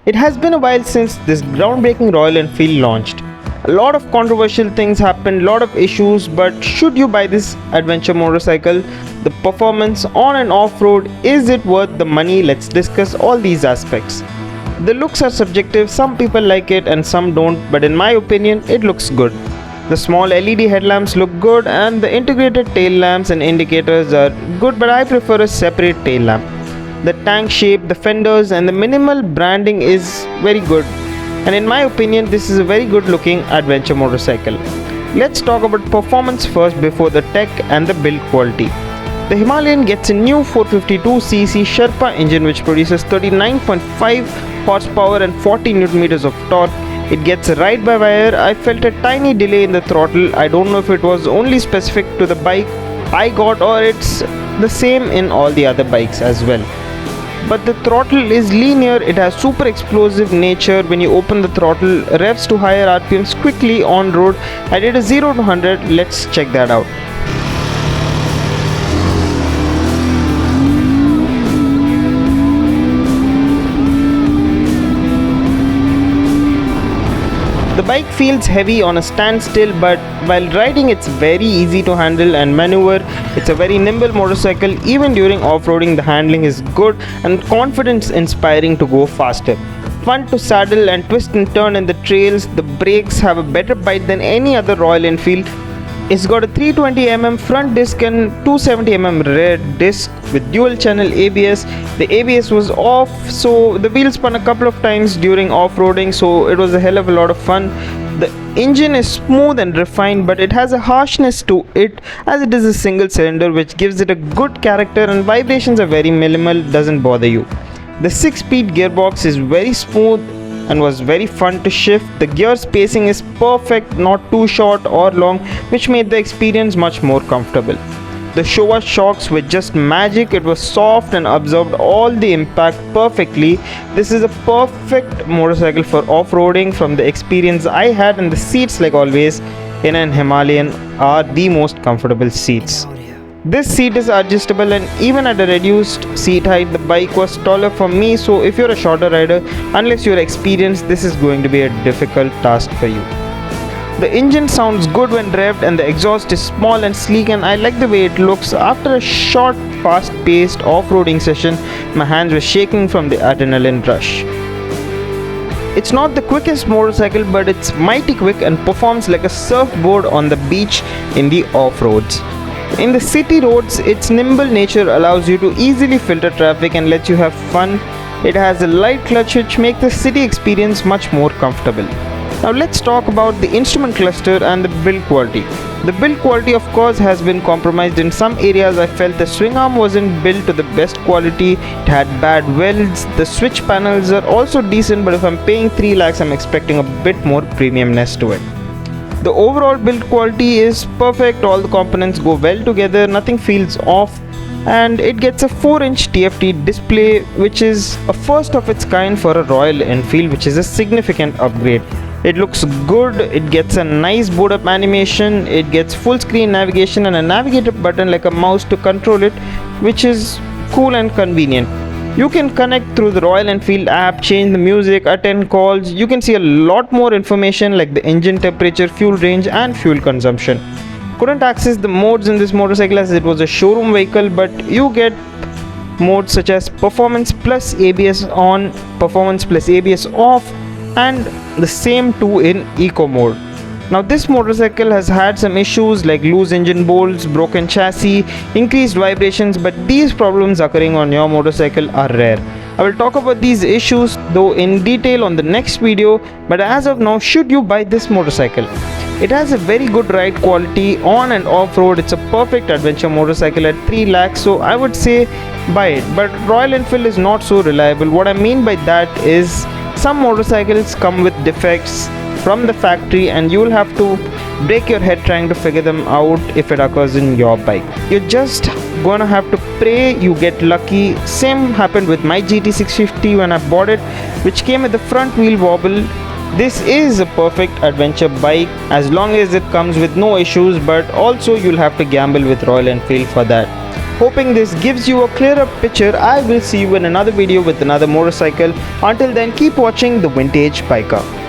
It has been a while since this groundbreaking Royal Enfield launched. A lot of controversial things happened, lot of issues, but should you buy this adventure motorcycle? The performance on and off-road, is it worth the money? Let's discuss all these aspects. The looks are subjective, some people like it and some don't, but in my opinion, it looks good. The small LED headlamps look good and the integrated tail lamps and indicators are good, but I prefer a separate tail lamp. The tank shape, the fenders and the minimal branding is very good. And in my opinion, this is a very good looking adventure motorcycle. Let's talk about performance first before the tech and the build quality. The Himalayan gets a new 452cc Sherpa engine which produces 39.5 horsepower and 40 Nm of torque. It gets a ride-by-wire. I felt a tiny delay in the throttle. I don't know if it was only specific to the bike I got or it's the same in all the other bikes as well. But the throttle is linear, it has super explosive nature. When you open the throttle, revs to higher RPMs quickly on road. I did a 0 to 100, let's check that out. The bike feels heavy on a standstill, but while riding it's very easy to handle and maneuver. It's a very nimble motorcycle. Even during off-roading the handling is good and confidence inspiring to go faster. Fun to saddle and twist and turn in the trails. The brakes have a better bite than any other Royal Enfield. It's got a 320mm front disc and 270mm rear disc with dual channel ABS. The ABS was off, so the wheels spun a couple of times during off-roading, so it was a hell of a lot of fun. The engine is smooth and refined, but it has a harshness to it as it is a single cylinder, which gives it a good character, and vibrations are very minimal, doesn't bother you. The 6-speed gearbox is very smooth and was very fun to shift. The gear spacing is perfect, not too short or long, which made the experience much more comfortable. The Showa shocks were just magic. It was soft and absorbed all the impact perfectly. This is a perfect motorcycle for off-roading from the experience I had, and the seats, like always in an Himalayan, are the most comfortable seats. This seat is adjustable, and even at a reduced seat height, the bike was taller for me, so if you're a shorter rider, unless you're experienced, this is going to be a difficult task for you. The engine sounds good when revved and the exhaust is small and sleek, and I like the way it looks. After a short, fast-paced off-roading session, my hands were shaking from the adrenaline rush. It's not the quickest motorcycle, but it's mighty quick and performs like a surfboard on the beach in the off-roads. In the city roads, its nimble nature allows you to easily filter traffic and lets you have fun. It has a light clutch which makes the city experience much more comfortable. Now let's talk about the instrument cluster and the build quality. The build quality, of course, has been compromised in some areas. I felt the swing arm wasn't built to the best quality. It had bad welds. The switch panels are also decent, but if I'm paying 3 lakhs, I'm expecting a bit more premiumness to it. The overall build quality is perfect. All the components go well together, nothing feels off, and it gets a 4-inch TFT display, which is a first of its kind for a Royal Enfield, which is a significant upgrade. It looks good. It gets a nice boot up animation. It gets full screen navigation and a navigator button like a mouse to control it, which is cool and convenient. You can connect through the Royal Enfield app, change the music, attend calls. You can see a lot more information like the engine temperature, fuel range and fuel consumption. Couldn't access the modes in this motorcycle as it was a showroom vehicle, but you get modes such as performance plus ABS on, performance plus ABS off, and the same too in eco mode. Now this motorcycle has had some issues like loose engine bolts, broken chassis, increased vibrations, but these problems occurring on your motorcycle are rare. I will talk about these issues though in detail on the next video, but as of now, should you buy this motorcycle? It has a very good ride quality on and off road. It's a perfect adventure motorcycle at 3 lakhs, so I would say buy it. But Royal Enfield is not so reliable. What I mean by that is some motorcycles come with defects from the factory and you will have to break your head trying to figure them out if it occurs in your bike. You're just gonna have to pray you get lucky. Same happened with my GT650 when I bought it, which came with the front wheel wobble. This is a perfect adventure bike as long as it comes with no issues, but also you'll have to gamble with Royal Enfield for that. Hoping this gives you a clearer picture. I will see you in another video with another motorcycle. Until then, keep watching the Vintage Biker.